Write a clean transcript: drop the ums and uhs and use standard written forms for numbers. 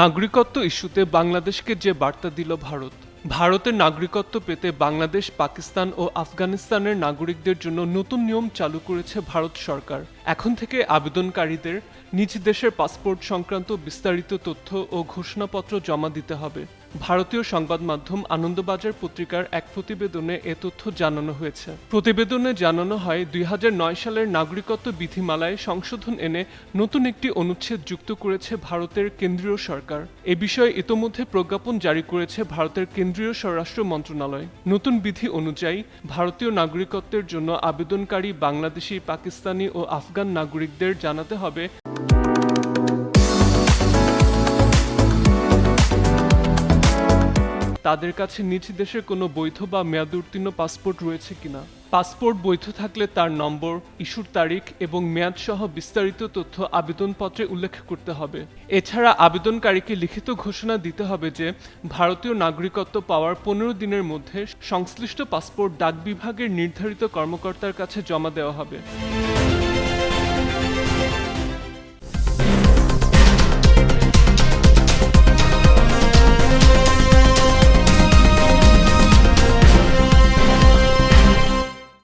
নাগরিকত্ব ইস্যুতে বাংলাদেশকে যে বার্তা দিল ভারত। ভারতের নাগরিকত্ব পেতে বাংলাদেশ, পাকিস্তান ও আফগানিস্তানের নাগরিকদের জন্য নতুন নিয়ম চালু করেছে ভারত সরকার। এখন থেকে আবেদনকারীদের নিজ দেশের পাসপোর্ট সংক্রান্ত বিস্তারিত তথ্য ও ঘোষণাপত্র জমা দিতে হবে। ভারতীয় সংবাদ মাধ্যম আনন্দবাজার পত্রিকার এক প্রতিবেদনে এ তথ্য জানানো হয়েছে। প্রতিবেদনে জানানো হয় ২০০৯ সালের নাগরিকত্ব বিধিমালায় সংশোধন এনে নতুন একটি অনুচ্ছেদ যুক্ত করেছে ভারতের কেন্দ্রীয় সরকার। এ বিষয়ে ইতোমধ্যে প্রজ্ঞাপন জারি করেছে ভারতের কেন্দ্রীয় স্বরাষ্ট্র মন্ত্রণালয়। নতুন বিধি অনুযায়ী ভারতীয় নাগরিকত্বের জন্য আবেদনকারী বাংলাদেশি, পাকিস্তানি ও আফগান নাগরিকদের জানাতে হবে তাদের কাছে নিজ দেশের কোনো বৈধ বা মেয়াদোত্তীর্ণ পাসপোর্ট রয়েছে কিনা। পাসপোর্ট বৈধ থাকলে তার নম্বর, ইস্যুর তারিখ এবং মেয়াদ সহ বিস্তারিত তথ্য আবেদনপত্রে উল্লেখ করতে হবে। এছাড়া আবেদনকারীকে লিখিত ঘোষণা দিতে হবে যে ভারতীয় নাগরিকত্ব পাওয়ার ১৫ দিনের মধ্যে সংশ্লিষ্ট পাসপোর্ট ডাক বিভাগের নির্ধারিত কর্মকর্তার কাছে জমা দেওয়া হবে।